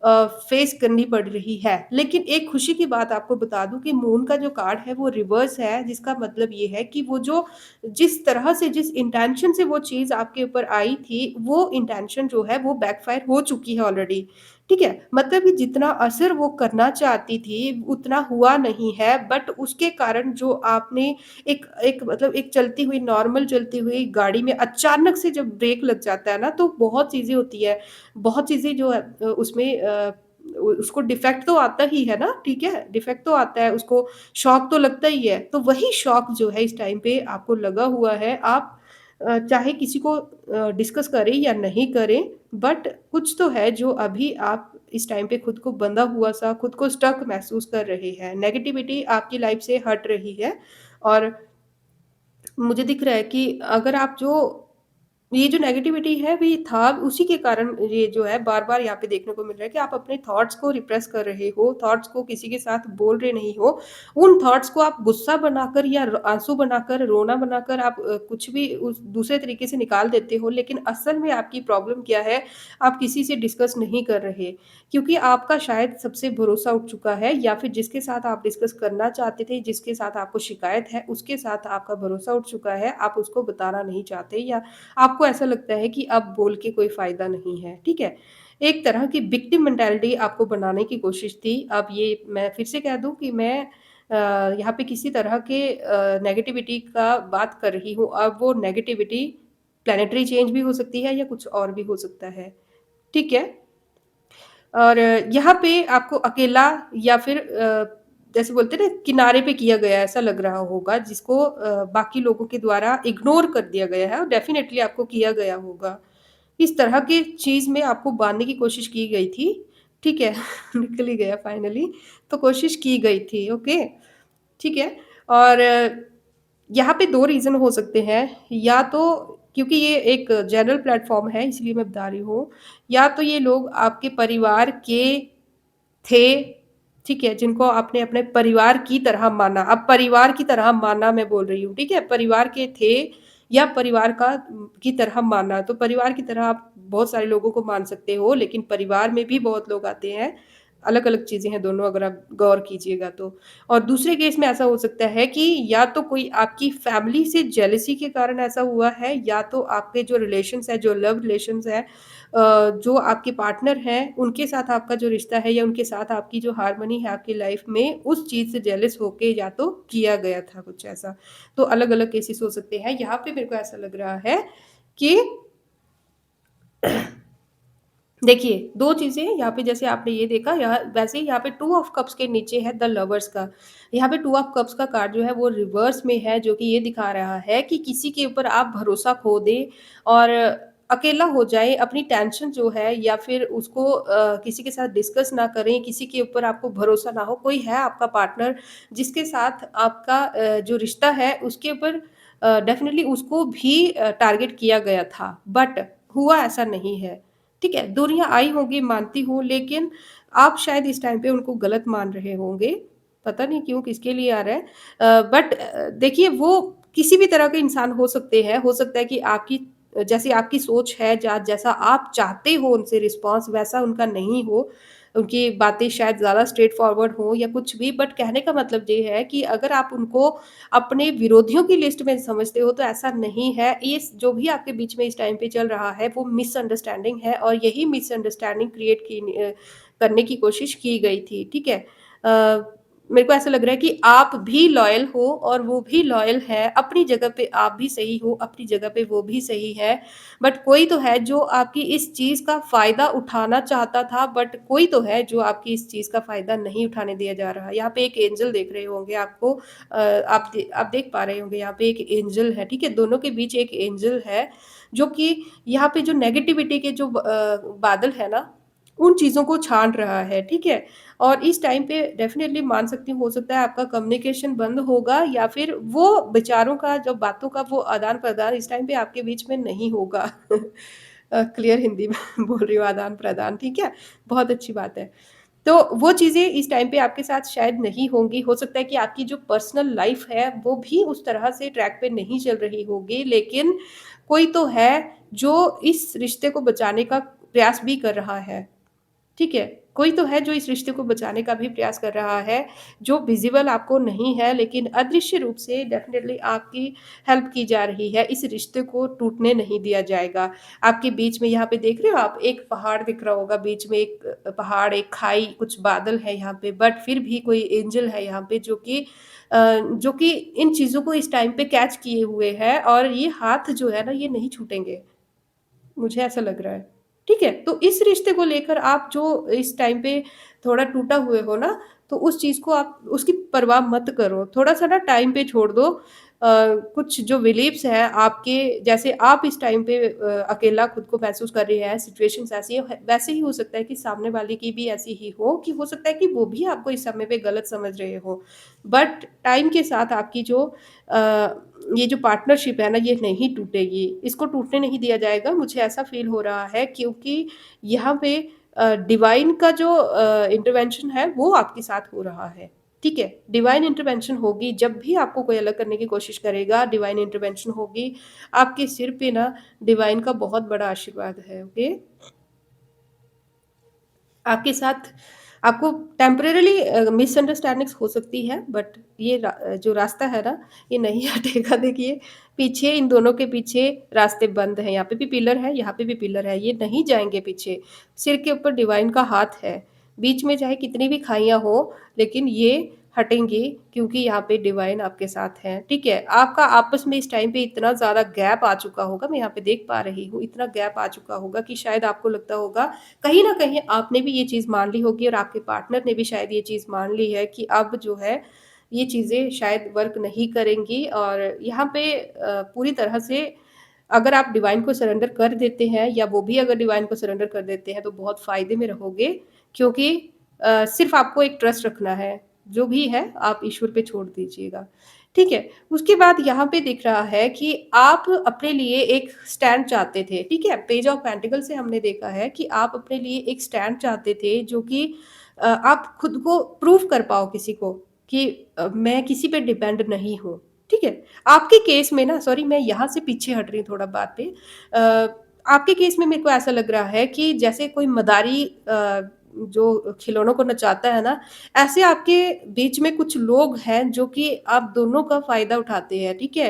Speaker 1: फेस करनी पड़ रही है। लेकिन एक खुशी की बात आपको बता दूँ कि मून का जो कार्ड है वो रिवर्स है, जिसका मतलब ये है कि वो जो जिस तरह से जिस इंटेंशन से वो चीज़ आपके ऊपर आई थी, वो इंटेंशन जो है वो बैकफायर हो चुकी है ऑलरेडी, ठीक है? मतलब कि जितना असर वो करना चाहती थी, उतना हुआ नहीं है, बट उसके कारण जो आपने एक एक मतलब एक चलती हुई नॉर्मल चलती हुई गाड़ी में अचानक से जब ब्रेक लग जाता है ना, तो बहुत चीज़ें होती है। बहुत चीज़ें जो है उसमें उसको डिफेक्ट तो आता ही है ना, ठीक है? डिफेक्ट तो आता है, उसको शॉक तो लगता ही है। तो वही शॉक जो है इस टाइम पे आपको लगा हुआ है। आप चाहे किसी को डिस्कस करें या नहीं करें, बट कुछ तो है जो अभी आप इस टाइम पे खुद को बंधा हुआ-सा, खुद को स्टक महसूस कर रहे हैं। नेगेटिविटी आपकी लाइफ से हट रही है और मुझे दिख रहा है कि अगर आप जो ये जो नेगेटिविटी है ये था उसी के कारण ये जो है बार-बार यहाँ पे देखने को मिल रहा है कि आप अपने थॉट्स को रिप्रेस कर रहे हो, थॉट्स को किसी के साथ बोल रहे नहीं हो। उन थॉट्स को आप गुस्सा बनाकर या आँसू बनाकर, रोना बनाकर आप कुछ भी उस दूसरे तरीके से निकाल देते हो, लेकिन असल में आपकी प्रॉब्लम क्या है, आप किसी से डिस्कस नहीं कर रहे। क्योंकि आपका शायद सबसे भरोसा उठ चुका है या फिर जिसके साथ आप डिस्कस करना चाहते थे, जिसके साथ आपको शिकायत है, उसके साथ आपका भरोसा उठ चुका है, आप उसको बताना नहीं चाहते या आपको ऐसा लगता है कि अब बोल के कोई फ़ायदा नहीं है, ठीक है? एक तरह की विक्टिम मेंटालिटी आपको बनाने की कोशिश थी। अब ये मैं फिर से कह दूँ कि मैं यहाँ पे किसी तरह के नेगेटिविटी का बात कर रही हूँ। अब वो नेगेटिविटी प्लैनेटरी चेंज भी हो सकती है या कुछ और भी हो सकता है, ठीक है? और यहाँ पे आपको अकेला या फिर जैसे बोलते हैं ना किनारे पे किया गया है ऐसा लग रहा होगा जिसको बाकी लोगों के द्वारा इग्नोर कर दिया गया है और डेफ़िनेटली आपको किया गया होगा। इस तरह की चीज़ में आपको बाँधने की कोशिश की गई थी, ठीक है? निकल ही गया फाइनली तो कोशिश की गई थी, ओके? ठीक है? और यहाँ पे 2 रीज़न हो सकते हैं, या तो क्योंकि ये एक जनरल प्लेटफ़ॉर्म है इसलिए मैं बता रही हूँ, या तो ये लोग आपके परिवार के थे, ठीक है? जिनको आपने अपने परिवार की तरह माना, अब परिवार की तरह माना मैं बोल रही हूँ, ठीक है? परिवार के थे या परिवार का की तरह माना, तो परिवार की तरह आप बहुत सारे लोगों को मान सकते हो, लेकिन परिवार में भी बहुत लोग आते हैं। अलग-अलग चीज़ें हैं दोनों अगर आप गौर कीजिएगा तो। और दूसरे केस में ऐसा हो सकता है कि या तो कोई आपकी फैमिली से जेलसी के कारण ऐसा हुआ है या तो आपके जो रिलेशंस हैं, जो लव रिलेशंस हैं जो आपके पार्टनर हैं, उनके साथ आपका जो रिश्ता है या उनके साथ आपकी जो हार्मनी है आपकी लाइफ में, उस चीज़ से जेलस होके या तो किया गया था कुछ ऐसा। तो अलग-अलग केसेस हो सकते हैं। यहाँ पे मेरे को ऐसा लग रहा है कि देखिए, 2 चीज़ें यहाँ पे जैसे आपने ये देखा यहाँ वैसे ही यहाँ पे 2 ऑफ कप्स के नीचे है द लवर्स का। यहाँ पे 2 ऑफ कप्स का कार्ड जो है वो रिवर्स में है जो कि ये दिखा रहा है कि किसी के ऊपर आप भरोसा खो दें और अकेला हो जाएँ, अपनी टेंशन जो है या फिर उसको किसी के साथ डिस्कस ना करें, किसी के ऊपर आपको भरोसा ना हो। कोई है आपका पार्टनर जिसके साथ आपका जो रिश्ता है उसके ऊपर डेफ़िनिटली उसको भी टारगेट किया गया था, बट हुआ ऐसा नहीं है। ठीक है, दूरियाँ आई होंगी मानती हूँ, लेकिन आप शायद इस टाइम पे उनको गलत मान रहे होंगे, पता नहीं क्यों, किसके लिए आ रहा है। बट देखिए वो किसी भी तरह के इंसान हो सकते हैं, हो सकता है कि आपकी जैसी आपकी सोच है, जैसा आप चाहते हो उनसे रिस्पॉन्स वैसा उनका नहीं हो। उनकी बातें शायद ज़्यादा स्ट्रेट फॉरवर्ड हो या कुछ भी, बट कहने का मतलब ये है कि अगर आप उनको अपने विरोधियों की लिस्ट में समझते हो तो ऐसा नहीं है। ये स जो भी आपके बीच में इस टाइम पे चल रहा है वो मिसअंडरस्टैंडिंग है और यही मिसअंडरस्टैंडिंग क्रिएट करने की कोशिश की गई थी, ठीक है? मेरे को ऐसा लग रहा है कि आप भी लॉयल हो और वो भी लॉयल है, अपनी जगह पे आप भी सही हो, अपनी जगह पे वो भी सही है। बट कोई तो है जो आपकी इस चीज़ का फ़ायदा उठाना चाहता था, बट कोई तो है जो आपकी इस चीज़ का फ़ायदा नहीं उठाने दिया जा रहा है। यहाँ पे एक एंजल देख रहे होंगे आपको आप देख पा रहे होंगे यहाँ पे एक एंजल है, ठीक है? दोनों के बीच एक एंजल है, जो कि यहाँ पे जो नेगेटिविटी के जो बादल है ना, उन चीज़ों को छान रहा है, ठीक है? और इस टाइम पे डेफ़िनिटली मान सकती हूँ, हो सकता है आपका कम्युनिकेशन बंद होगा या फिर वो विचारों का, जो बातों का वो आदान-प्रदान इस टाइम पे आपके बीच में नहीं होगा। क्लियर हिंदी में बोल रही हूँ आदान-प्रदान, ठीक है? बहुत अच्छी बात है। तो वो चीज़ें इस टाइम पे आपके साथ शायद नहीं होंगी। हो सकता है कि आपकी जो पर्सनल लाइफ़ है, वो भी उस तरह से ट्रैक पे नहीं चल रही होगी, लेकिन कोई तो है जो इस रिश्ते को बचाने का प्रयास भी कर रहा है। ठीक है? कोई तो है जो इस रिश्ते को बचाने का भी प्रयास कर रहा है, जो विज़िबल आपको नहीं है लेकिन अदृश्य रूप से डेफ़िनेटली आपकी हेल्प की जा रही है, इस रिश्ते को टूटने नहीं दिया जाएगा। आपके बीच में यहाँ पे देख रहे हो आप एक पहाड़ दिख रहा होगा, बीच में एक पहाड़, एक खाई, कुछ बादल है यहाँ पे बट फिर भी कोई एंजल है यहाँ पे जो कि इन चीज़ों को इस टाइम पे कैच किए हुए है और ये हाथ जो है ना, ये नहीं छूटेंगे। मुझे ऐसा लग रहा है। ठीक है? तो इस रिश्ते को लेकर आप जो इस टाइम पे थोड़ा टूटा हुए हो ना, तो उस चीज़ को आप उसकी परवाह मत करो। थोड़ा-सा ना टाइम पे छोड़ दो। कुछ जो बिलीव्स हैं आपके जैसे आप इस टाइम पे अकेला खुद को महसूस कर रहे हैं, सिचुएशंस ऐसी है, वैसे ही हो सकता है कि सामने वाले की भी ऐसी ही हो कि हो सकता है कि वो भी आपको इस समय पे गलत समझ रहे हों। बट टाइम के साथ आपकी जो ये जो पार्टनरशिप है ना, ये नहीं टूटेगी। इसको टूटने नहीं दिया जाएगा, मुझे ऐसा फ़ील हो रहा है क्योंकि यहाँ पे डिवाइन का जो इंटरवेंशन है, वो आपके साथ हो रहा है। ठीक है? डिवाइन इंटरवेंशन होगी, जब भी आपको कोई अलग करने की कोशिश करेगा, डिवाइन इंटरवेंशन होगी। आपके सिर पे ना डिवाइन का बहुत बड़ा आशीर्वाद है, ओके? आपके साथ आपको टेम्परेरीली मिसअंडरस्टैंडिंग्स हो सकती है बट ये जो रास्ता है ना, ये नहीं हटेगा देखिए, पीछे इन दोनों के पीछे रास्ते बंद हैं, यहाँ पे भी पिलर है, यहाँ पे भी पिलर है, ये नहीं जाएँगे पीछे। सिर के ऊपर डिवाइन का हाथ है, बीच में चाहे कितनी भी खाइयाँ हो, लेकिन ये हटेंगी क्योंकि यहाँ पे डिवाइन आपके साथ हैं, ठीक है? आपका आपस में इस टाइम पे इतना ज़्यादा गैप आ चुका होगा, मैं यहाँ पे देख पा रही हूँ, इतना गैप आ चुका होगा कि शायद आपको लगता होगा कहीं न कहीं आपने भी ये चीज़ मान ली होगी और आपके पार्टनर ने भी शायद ये चीज़ मान ली है कि अब जो है, ये चीज़ें शायद वर्क नहीं करेंगी और यहाँ पे पूरी तरह से अगर आप डिवाइन को सरेंडर कर देते हैं या वो भी अगर डिवाइन को सरेंडर कर देते हैं, तो बहुत फ़ायदे में रहोगे क्योंकि सिर्फ़ आपको एक ट्रस्ट रखना है, जो भी है आप ईश्वर पे छोड़ दीजिएगा। ठीक है? उसके बाद यहाँ पे दिख रहा है कि आप अपने लिए एक स्टैंड चाहते थे, ठीक है? पेज ऑफ पेंटिकल से हमने देखा है कि आप अपने लिए एक स्टैंड चाहते थे जो कि आप खुद को प्रूव कर पाओ किसी को कि मैं किसी पे डिपेंड नहीं हूँ, ठीक है? आपके केस में ना सॉरी मैं यहाँ से पीछे हट रही हूँ थोड़ा बात पे। आपके केस में मेरे को ऐसा लग रहा है कि जैसे कोई मदारी जो खिलौनों को नचाता है ना, ऐसे आपके बीच में कुछ लोग हैं जो कि आप दोनों का फ़ायदा उठाते हैं, ठीक है?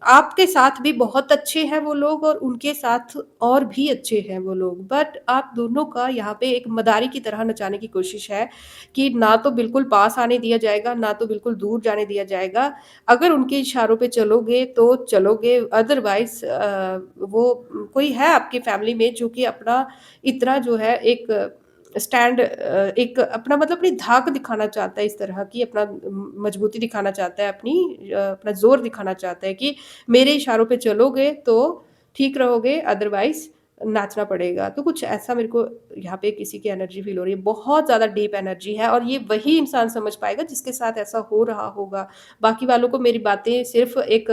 Speaker 1: आपके साथ भी बहुत अच्छे हैं वो लोग और उनके साथ और भी अच्छे हैं वो लोग, बट आप दोनों का यहाँ पे एक मदारी की तरह नचाने की कोशिश है कि ना तो बिल्कुल पास आने दिया जाएगा, ना तो बिल्कुल दूर जाने दिया जाएगा। अगर उनके इशारों पे चलोगे तो चलोगे, अदरवाइज़ वो कोई है आपकी फैमिली में जो कि अपना इतना जो है एक एक अपना मतलब अपनी धाक दिखाना चाहता है इस तरह की अपना मजबूती दिखाना चाहता है अपनी अपना ज़ोर दिखाना चाहता है कि मेरे इशारों पे चलोगे तो ठीक रहोगे अदरवाइज़ नाचना पड़ेगा। तो कुछ ऐसा मेरे को यहाँ पे किसी की एनर्जी फ़ील हो रही है। बहुत ज़्यादा डीप एनर्जी है और ये वही इंसान समझ पाएगा जिसके साथ ऐसा हो रहा होगा। बाकी वालों को मेरी बातें सिर्फ़ एक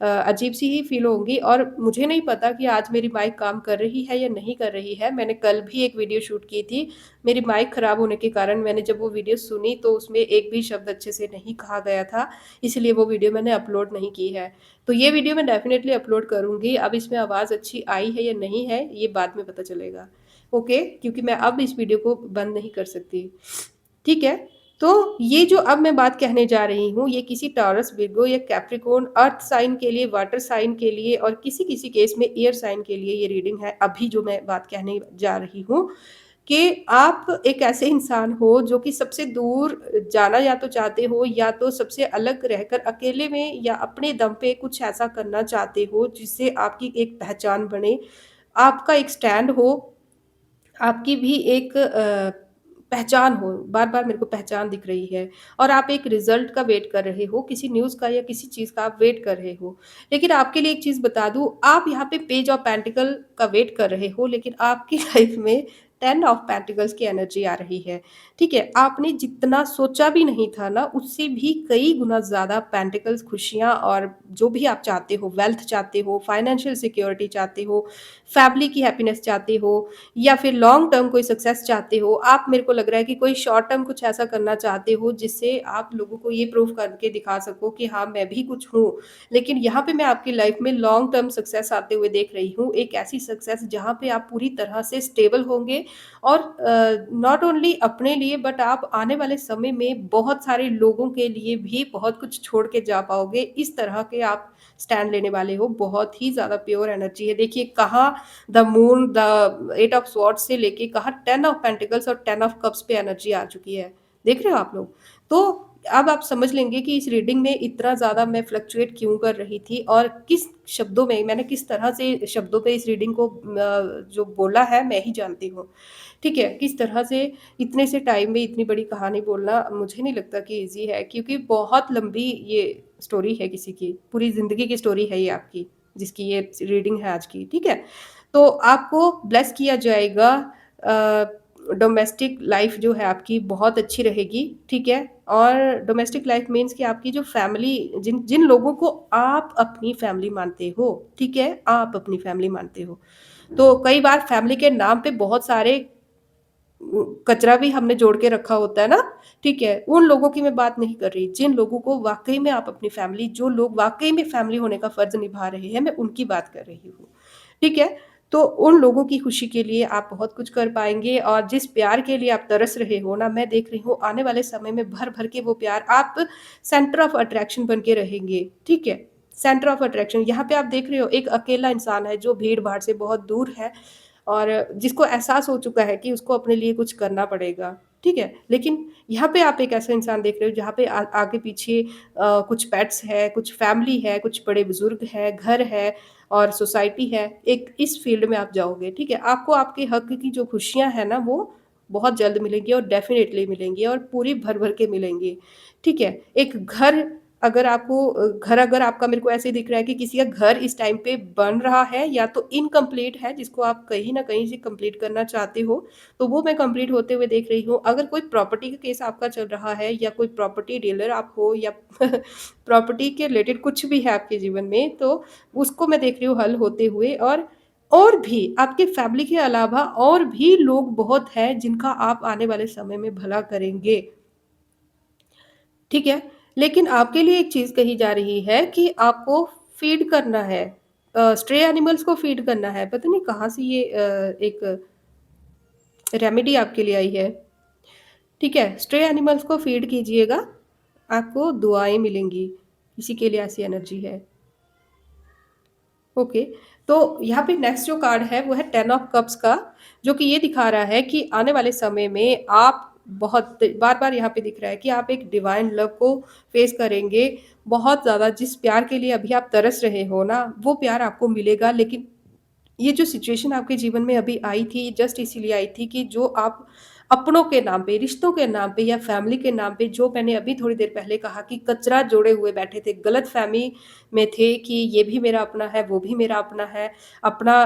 Speaker 1: अजीब-सी ही फ़ील होंगी और मुझे नहीं पता कि आज मेरी माइक काम कर रही है या नहीं कर रही है। मैंने कल भी एक वीडियो शूट की थी। मेरी माइक ख़राब होने के कारण मैंने जब वो वीडियो सुनी तो उसमें एक भी शब्द अच्छे से नहीं कहा गया था, इसलिए वो वीडियो मैंने अपलोड नहीं की है। तो ये वीडियो मैं डेफ़िनेटली अपलोड करूँगी। अब इसमें आवाज़ अच्छी आई है या नहीं है, ये बाद में पता चलेगा। ओके? क्योंकि मैं अब इस वीडियो को बंद नहीं कर सकती। ठीक है? तो ये जो अब मैं बात कहने जा रही हूँ, ये किसी टॉरस, विर्गो या कैप्रिकॉर्न, अर्थ साइन के लिए, वाटर साइन के लिए और किसी-किसी केस में एयर साइन के लिए ये रीडिंग है, अभी जो मैं बात कहने जा रही हूँ, कि आप एक ऐसे इंसान हो जो कि सबसे दूर जाना या तो चाहते हो या तो सबसे अलग रहकर अकेले में या अपने दम पे कुछ ऐसा करना चाहते हो, जिससे आपकी एक पहचान बने, आपका एक स्टैंड हो आपकी भी एक पहचान हो, बार-बार मेरे को पहचान दिख रही है और आप एक रिज़ल्ट का वेट कर रहे हो, किसी न्यूज़ का या किसी चीज़ का आप वेट कर रहे हो। लेकिन आपके लिए एक चीज़ बता दूँ, आप यहाँ पे पेज ऑफ पेंटिकल का वेट कर रहे हो, लेकिन आपकी लाइफ़ में 10 ऑफ पेंटिकल्स की एनर्जी आ रही है, ठीक है? आपने जितना सोचा भी नहीं था ना, उससे भी कई गुना ज़्यादा पेंटिकल्स खुशियाँ और जो भी आप चाहते हो, वेल्थ चाहते हो, फाइनेंशियल सिक्योरिटी चाहते हो, फैमिली की हैप्पीनेस चाहते हो या फिर लॉन्ग टर्म कोई सक्सेस चाहते हो, आप मेरे को लग रहा है कि कोई शॉर्ट टर्म कुछ ऐसा करना चाहते हो, जिससे आप लोगों को ये प्रूव करके दिखा सको कि हाँ, मैं भी कुछ हूँ। लेकिन यहाँ पे मैं आपकी लाइफ में लॉन्ग टर्म सक्सेस आते हुए देख रही हूँ, एक ऐसी सक्सेस जहाँ पे आप पूरी तरह से स्टेबल होंगे और नॉट ओनली अपने लिए बट आप आने वाले समय में बहुत सारे लोगों के लिए भी बहुत कुछ छोड़ के जा पाओगे। इस तरह के आप स्टैंड लेने वाले हो, बहुत ही ज़्यादा प्योर एनर्जी है। देखिए कहाँ the moon, the 8 of swords से लेके कहाँ 10 ऑफ पेंटिकल्स और 10 ऑफ कप्स पे एनर्जी आ चुकी है। देख रहे हो आप लोग? तो अब आप समझ लेंगे कि इस रीडिंग में इतना ज़्यादा मैं फ्लक्चुएट क्यों कर रही थी और किस शब्दों में मैंने किस तरह से शब्दों पे इस रीडिंग को जो बोला है मैं ही जानती हूँ। ठीक है? किस तरह से इतने से टाइम में इतनी बड़ी कहानी बोलना मुझे नहीं लगता कि ईज़ी है क्योंकि बहुत लंबी ये स्टोरी है किसी की, पूरी ज़िंदगी की स्टोरी है ये आपकी, जिसकी ये रीडिंग है आज की, ठीक है? तो आपको ब्लेस किया जाएगा डोमेस्टिक लाइफ़ जो है आपकी बहुत अच्छी रहेगी, ठीक है? और डोमेस्टिक लाइफ़ मीन्स कि आपकी जो फैमिली जिन जिन लोगों को आप अपनी फैमिली मानते हो, ठीक है? आप अपनी फैमिली मानते हो। तो कई बार फैमिली के नाम पे बहुत सारे कचरा भी हमने जोड़ के रखा होता है ना, ठीक है? उन लोगों की मैं बात नहीं कर रही, जिन लोगों को वाक़ई में आप अपनी फैमिली जो लोग वाक़ई में फैमिली होने का फ़र्ज़ निभा रहे हैं, मैं उनकी बात कर रही हूँ, ठीक है? तो उन लोगों की खुशी के लिए आप बहुत कुछ कर पाएँगे और जिस प्यार के लिए आप तरस रहे हो ना, मैं देख रही हूँ आने वाले समय में भर-भर के वो प्यार आप सेंटर ऑफ अट्रैक्शन बन के रहेंगे, ठीक है? सेंटर ऑफ अट्रैक्शन यहाँ पे आप देख रहे हो एक अकेला इंसान है जो भीड़-भाड़ से बहुत दूर है और जिसको एहसास हो चुका है कि उसको अपने लिए कुछ करना पड़ेगा, ठीक है? लेकिन यहाँ पे आप एक ऐसा इंसान देख रहे हो जहाँ पे आगे-पीछे कुछ पेट्स है, कुछ फैमिली है, कुछ बड़े-बुज़ुर्ग हैं, घर है और सोसाइटी है। एक इस फ़ील्ड में आप जाओगे, ठीक है? आपको आपके हक़ की जो खुशियाँ हैं ना, वो बहुत जल्द मिलेंगी और डेफ़िनेटली मिलेंगी और पूरी भर-भर के मिलेंगी, ठीक है? एक घर अगर आपको घर अगर आपका मेरे को ऐसे दिख रहा है कि किसी का घर इस टाइम पे बन रहा है या तो इनकम्प्लीट है जिसको आप कहीं न कहीं से कंप्लीट करना चाहते हो, तो वो मैं कंप्लीट होते हुए देख रही हूँ। अगर कोई प्रॉपर्टी का केस आपका चल रहा है या कोई प्रॉपर्टी डीलर आप हो या प्रॉपर्टी के रिलेटेड कुछ भी है आपके जीवन में, तो उसको मैं देख रही हूँ हल होते हुए और भी आपके फैमिली के अलावा और भी लोग बहुत हैं जिनका आप आने वाले समय में भला करेंगे। ठीक है? लेकिन आपके लिए एक चीज़ कही जा रही है कि आपको फ़ीड करना है स्ट्रे एनिमल्स को फ़ीड करना है। पता नहीं कहाँ से ये एक रेमेडी आपके लिए आई है। ठीक है? स्ट्रे एनिमल्स को फ़ीड कीजिएगा, आपको दुआएँ मिलेंगी। इसी के लिए ऐसी एनर्जी है। ओके, तो यहाँ पे नेक्स्ट जो कार्ड है वो है 10 ऑफ कप्स का, जो कि ये दिखा रहा है कि आने वाले समय में आप बहुत बार-बार यहाँ पे दिख रहा है कि आप एक डिवाइन लव को फेस करेंगे। बहुत ज़्यादा जिस प्यार के लिए अभी आप तरस रहे हो ना, वो प्यार आपको मिलेगा लेकिन ये जो सिचुएशन आपके जीवन में अभी आई थी, जस्ट इसीलिए आई थी कि जो आप अपनों के नाम पे, रिश्तों के नाम पे या फैमिली के नाम पे जो मैंने अभी थोड़ी देर पहले कहा कि कचरा जोड़े हुए बैठे थे, गलतफ़हमी में थे कि ये भी मेरा अपना है, वो भी मेरा अपना है। अपना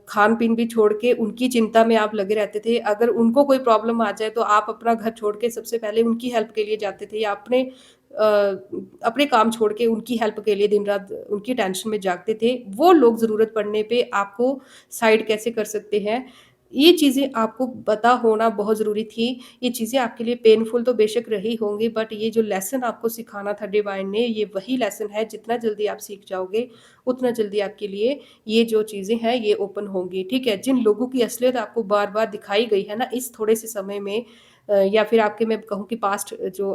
Speaker 1: खान-पीन भी छोड़ के उनकी चिंता में आप लगे रहते थे। अगर उनको कोई प्रॉब्लम आ जाए तो आप अपना घर छोड़ के सबसे पहले उनकी हेल्प के लिए जाते थे या अपने काम छोड़ के उनकी हेल्प के लिए दिन-रात उनकी टेंशन में जागते थे। वो लोग ज़रूरत पड़ने पे आपको साइड कैसे कर सकते हैं, ये चीज़ें आपको पता होना बहुत ज़रूरी थी। ये चीज़ें आपके लिए पेनफुल तो बेशक रही होंगी बट ये जो लेसन आपको सिखाना था डिवाइन ने, ये वही लेसन है जितना जल्दी आप सीख जाओगे, उतना जल्दी आपके लिए ये जो चीज़ें हैं ये ओपन होंगी, ठीक है? जिन लोगों की असलियत आपको बार-बार दिखाई गई है ना इस थोड़े से समय में या फिर आपके मैं कहूँ कि पास्ट जो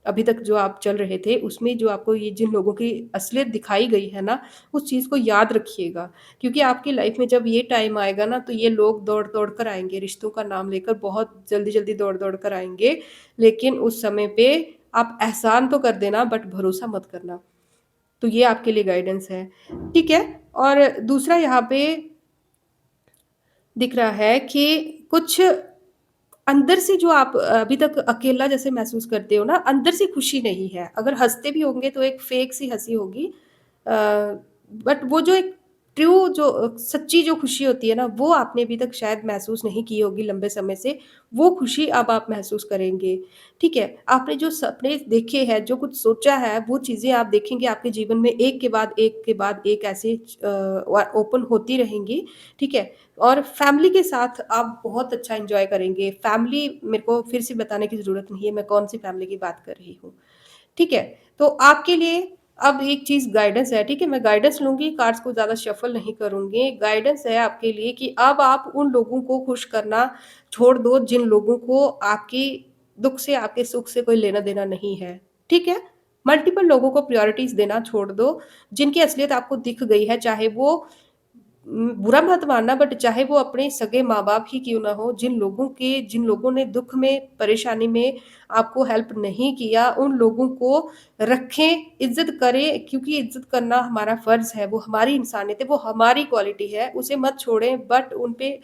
Speaker 1: अभी तक जो आप चल रहे थे, उसमें जो आपको ये जिन लोगों की असलियत दिखाई गई है ना, उस चीज़ को याद रखिएगा। क्योंकि आपकी लाइफ़ में जब ये टाइम आएगा ना, तो ये लोग दौड़-दौड़ कर आएँगे, रिश्तों का नाम लेकर बहुत जल्दी-जल्दी दौड़-दौड़ कर आएँगे। लेकिन उस समय पे आप एहसान तो कर देना बट भरोसा मत करना। तो ये आपके लिए गाइडेंस है, ठीक है? और दूसरा यहाँ पे दिख रहा है कि कुछ अंदर से जो आप अभी तक अकेला जैसे महसूस करते हो ना, अंदर से खुशी नहीं है। अगर हँसते भी होंगे तो एक फ़ेक सी हँसी होगी। बट वो जो एक ट्रू जो सच्ची जो खुशी होती है ना, वो आपने अभी तक शायद महसूस नहीं की होगी लंबे समय से, वो खुशी अब आप महसूस करेंगे, ठीक है? आपने जो सपने देखे हैं, जो कुछ सोचा है, वो चीज़ें आप देखेंगे आपके जीवन में एक के बाद एक के बाद एक ऐसे ओपन होती रहेंगी, ठीक है? और फैमिली के साथ आप बहुत अच्छा एन्जॉय करेंगे। फैमिली मेरे को फिर से बताने की ज़रूरत नहीं है, मैं कौन-सी फैमिली की बात कर रही हूँ। ठीक है? तो आपके लिए अब एक चीज़ गाइडेंस है, ठीक है? मैं गाइडेंस लूँगी, कार्ड्स को ज़्यादा शफ़ल नहीं करूँगी। गाइडेंस है आपके लिए कि अब आप उन लोगों को खुश करना छोड़ दो, जिन लोगों को आपकी दुःख से, आपके सुख से कोई लेना-देना नहीं है, ठीक है? मल्टीपल लोगों को प्रायोरिटीज़ देना छोड़ दो, जिनकी असलियत आपको दिख गई है, चाहे वो बुरा मत मानना बट चाहे वो अपने सगे माँ-बाप ही क्यों ना हो, जिन लोगों ने दुःख में, परेशानी में आपको हेल्प नहीं किया, उन लोगों को रखें, इज़्ज़त करें क्योंकि इज़्ज़त करना हमारा फ़र्ज़ है, वो हमारी इंसानियत है, वो हमारी क्वालिटी है, उसे मत छोड़ें बट उन पे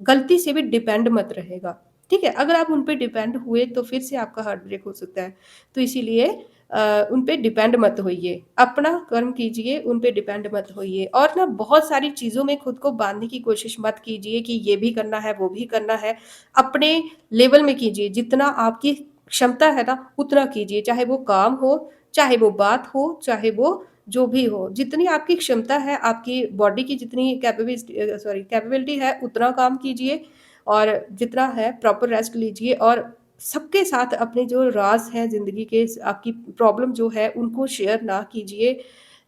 Speaker 1: गलती से भी डिपेंड मत रहेगा, ठीक है? अगर आप उन पे डिपेंड हुए तो फिर से आपका हार्ट ब्रेक हो सकता है। तो इसीलिए उन पे डिपेंड मत होइए, अपना कर्म कीजिए, उन पे डिपेंड मत होइए और ना बहुत सारी चीज़ों में खुद को बाँधने की कोशिश मत कीजिए कि ये भी करना है, वो भी करना है। अपने लेवल में कीजिए, जितना आपकी क्षमता है ना, उतना कीजिए, चाहे वो काम हो, चाहे वो बात हो, चाहे वो जो भी हो। जितनी आपकी क्षमता है, आपकी बॉडी की जितनी कैपेबिलिटी है, उतना काम कीजिए और जितना है प्रॉपर रेस्ट लीजिए और सबके साथ अपने जो राज़ हैं ज़िंदगी के आपकी प्रॉब्लम जो है उनको शेयर ना कीजिए,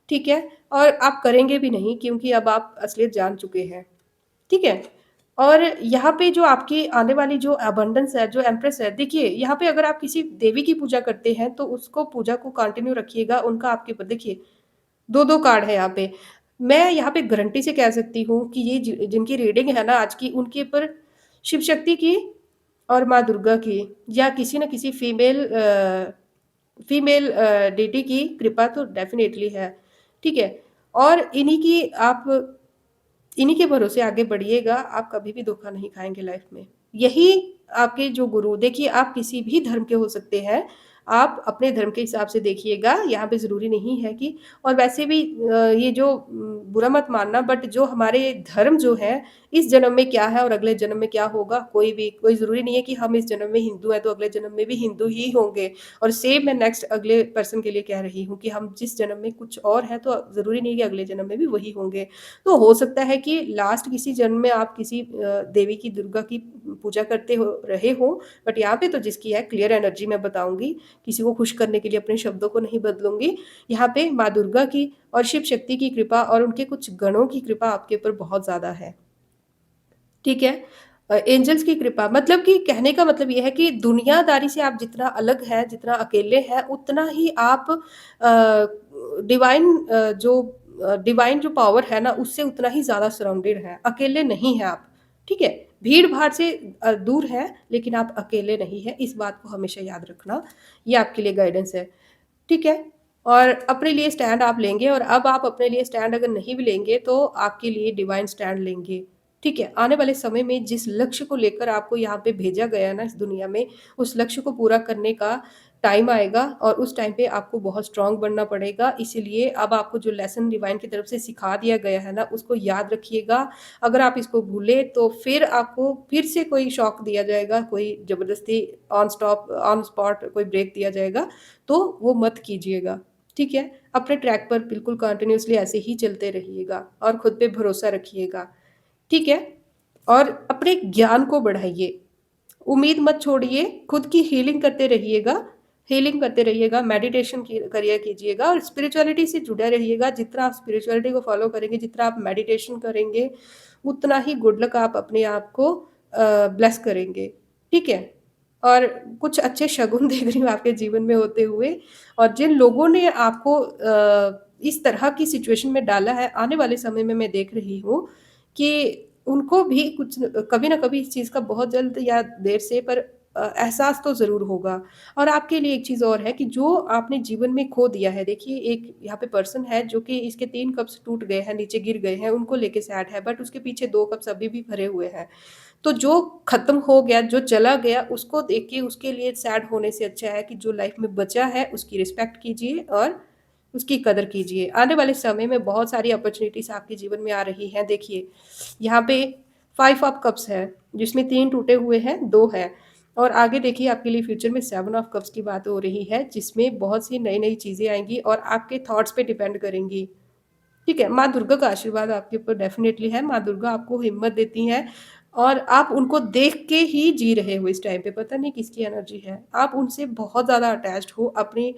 Speaker 1: ठीक है? और आप करेंगे भी नहीं क्योंकि अब आप असलियत जान चुके हैं, ठीक है? और यहाँ पे जो आपकी आने वाली जो अबंडेंस है, जो एम्प्रेस है, देखिए यहाँ पे अगर आप किसी देवी की पूजा करते हैं तो उसको पूजा को कंटिन्यू रखिएगा, उनका आपके ऊपर देखिए 2-2 कार्ड है यहाँ पे। मैं यहाँ पे गारंटी से कह सकती हूँ कि ये जिनकी रीडिंग है ना आज की, उनके ऊपर शिव शक्ति की और माँ दुर्गा की या किसी न किसी फीमेल डेटी की कृपा तो डेफ़िनेटली है, ठीक है? और इन्हीं के भरोसे आगे बढ़िएगा, आप कभी भी धोखा नहीं खाएँगे लाइफ़ में। यही आपके जो गुरु देखिए आप किसी भी धर्म के हो सकते हैं, आप अपने धर्म के हिसाब से देखिएगा, यहाँ पे ज़रूरी नहीं है कि और वैसे भी ये जो बुरा मत मानना बट जो हमारे धर्म जो है, इस जन्म में क्या है और अगले जन्म में क्या होगा, कोई ज़रूरी नहीं है कि हम इस जन्म में हिंदू हैं, तो अगले जन्म में भी हिंदू ही होंगे। और सेम मैं नेक्स्ट अगले पर्सन के लिए कह रही हूँ कि हम जिस जन्म में कुछ और हैं, तो ज़रूरी नहीं है कि अगले जन्म में भी वही होंगे। तो हो सकता है कि लास्ट किसी जन्म में आप किसी देवी की दुर्गा की पूजा करते हो रहे हो बट यहाँ पे तो जिसकी है क्लियर एनर्जी मैं बताऊँगी, किसी को खुश करने के लिए अपने शब्दों को नहीं बदलूँगी। यहाँ पे माँ दुर्गा की और शिव शक्ति की कृपा और उनके कुछ गणों की कृपा आपके ऊपर बहुत ज़्यादा है, ठीक है? एंजल्स की कृपा मतलब कि कहने का मतलब ये है कि दुनियादारी से आप जितना अलग हैं, जितना अकेले हैं, उतना ही आप डिवाइन जो पावर है ना, उससे उतना ही ज़्यादा सराउंडेड हैं, अकेले नहीं हैं आप, ठीक है? भीड़-भाड़ से दूर हैं, लेकिन आप अकेले नहीं हैं, इस बात को हमेशा याद रखना, ये आपके लिए गाइडेंस है, ठीक है? और अपने लिए स्टैंड आप लेंगे और अब आप अपने लिए स्टैंड अगर नहीं भी लेंगे, तो आपके लिए डिवाइन स्टैंड लेंगे, ठीक है? आने वाले समय में जिस लक्ष्य को लेकर आपको यहाँ पे भेजा गया है ना इस दुनिया में, उस लक्ष्य को पूरा करने का टाइम आएगा और उस टाइम पे आपको बहुत स्ट्रॉन्ग बनना पड़ेगा। इसीलिए अब आपको जो लेसन डिवाइन की तरफ से सिखा दिया गया है ना, उसको याद रखिएगा। अगर आप इसको भूले तो फिर आपको फिर से कोई शॉक दिया जाएगा, कोई ज़बरदस्ती ऑन स्पॉट कोई ब्रेक दिया जाएगा, तो वो मत कीजिएगा, ठीक है? अपने ट्रैक पर बिल्कुल कंटिन्यूअसली ऐसे ही चलते रहिएगा और खुद पे भरोसा रखिएगा। ठीक है? और अपने ज्ञान को बढ़ाइए। उम्मीद मत छोड़िए, खुद की हीलिंग करते रहिएगा, मेडिटेशन की करिए कीजिएगा और स्पिरिचुअलिटी से जुड़े रहिएगा। जितना आप स्पिरिचुअलिटी को फ़ॉलो करेंगे, जितना आप मेडिटेशन करेंगे, उतना ही गुड लक आप अपने आप को ब्लेस करेंगे। ठीक है? और कुछ अच्छे शगुन देख रही हूँ आपके जीवन में होते हुए और जिन लोगों ने आपको इस तरह की सिचुएशन में डाला है, आने वाले समय में मैं देख रही हूँ कि उनको भी कुछ कभी न कभी इस चीज़ का बहुत जल्द या देर से पर एहसास तो ज़रूर होगा। और आपके लिए एक चीज़ और है कि जो आपने जीवन में खो दिया है, देखिए एक यहाँ पे पर्सन है जो कि इसके 3 कप्स टूट गए हैं, नीचे गिर गए हैं, उनको लेके सैड है बट उसके पीछे 2 कप्स अभी भी भरे हुए हैं। तो जो ख़त्म हो गया, जो चला गया, उसको देख के उसके लिए सैड होने से अच्छा है कि जो लाइफ़ में बचा है, उसकी रिस्पेक्ट कीजिए और उसकी कदर कीजिए। आने वाले समय में बहुत सारी अपॉर्च्युनिटीज़ आपके जीवन में आ रही हैं। देखिए, यहाँ पे 5 ऑफ कप्स है, जिसमें 3 टूटे हुए हैं, 2 हैं और आगे देखिए आपके लिए फ्यूचर में 7 ऑफ कप्स की बात हो रही है, जिसमें बहुत सी नई-नई चीज़ें आएँगी और आपके थॉट्स पे डिपेंड करेंगी। ठीक है, माँ दुर्गा का आशीर्वाद आपके ऊपर डेफ़िनेटली है, माँ दुर्गा आपको हिम्मत देती हैं और आप उनको देख के ही जी रहे हो इस टाइम पे, पता नहीं किसकी एनर्जी है। आप उनसे बहुत ज़्यादा अटैच्ड हो, अपनी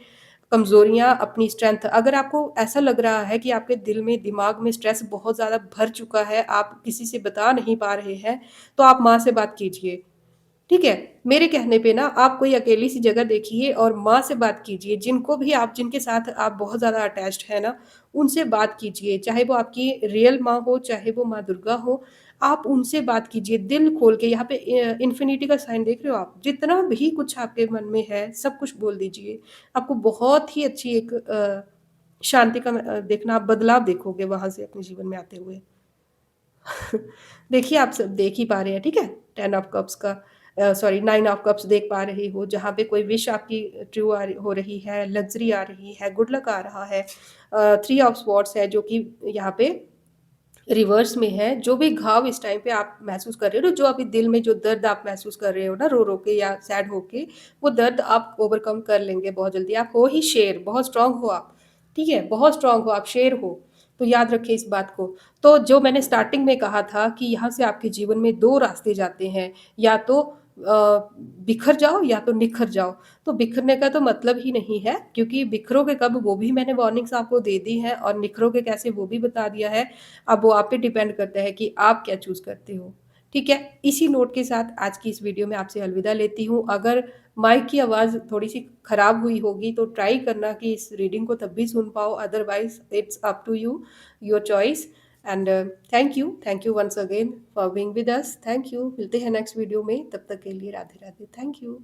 Speaker 1: कमज़ोरियाँ, अपनी स्ट्रेंथ अगर आपको ऐसा लग रहा है कि आपके दिल में, दिमाग में स्ट्रेस बहुत ज़्यादा भर चुका है, आप किसी से बता नहीं पा रहे हैं, तो आप माँ से बात कीजिए। ठीक है? मेरे कहने पे ना आप कोई अकेली सी जगह देखिए और माँ से बात कीजिए, जिनको भी आप जिनके साथ आप बहुत ज़्यादा अटैच्ड हैं ना, उनसे बात कीजिए। चाहे वो आपकी रियल माँ हो, चाहे वो माँ दुर्गा हो, आप उनसे बात कीजिए दिल खोल के। यहाँ पे इन्फिनिटी का साइन देख रहे हो आप? जितना भी कुछ आपके मन में है, सब कुछ बोल दीजिए। आपको बहुत ही अच्छी एक शांति का देखना आप बदलाव देखोगे वहाँ से अपने जीवन में आते हुए। देखिए, आप सब देख ही पा रहे हैं, ठीक है? 10 ऑफ कप्स का सॉरी 9 ऑफ कप्स देख पा रहे हो, जहाँ पे कोई विश आपकी ट्रू हो रही है, लग्ज़री आ रही है, गुड लक आ रहा है। 3 ऑफ स्वॉर्ड्स है, जो कि यहाँ पे रिवर्स में है। जो भी घाव इस टाइम पे आप महसूस कर रहे हो, जो अभी दिल में जो दर्द आप महसूस कर रहे हो ना, रो-रो के या सैड होके, वो दर्द आप ओवरकम कर लेंगे बहुत जल्दी। आप हो ही शेर, बहुत स्ट्रॉन्ग हो आप, ठीक है? बहुत स्ट्रॉन्ग हो आप, शेर हो। तो याद रखें इस बात को। तो जो मैंने स्टार्टिंग में कहा था कि यहाँ से आपके जीवन में 2 रास्ते जाते हैं, या तो बिखर जाओ या तो निखर जाओ। तो बिखरने का तो मतलब ही नहीं है, क्योंकि बिखरोगे कब वो भी मैंने वार्निंग्स आपको दे दी हैं और निखरोगे कैसे वो भी बता दिया है। अब वो आप पे डिपेंड करता है कि आप क्या चूज़ करते हो। ठीक है? इसी नोट के साथ आज की इस वीडियो में आपसे अलविदा लेती हूँ। अगर माइक की आवाज़ थोड़ी-सी खराब हुई होगी तो ट्राई करना कि इस रीडिंग को तब भी सुन पाओ, otherwise it's up to you, your choice and thank you once again for being with us. Thank you. मिलते हैं नेक्स्ट वीडियो में, तब तक के लिए राधे-राधे। Thank you.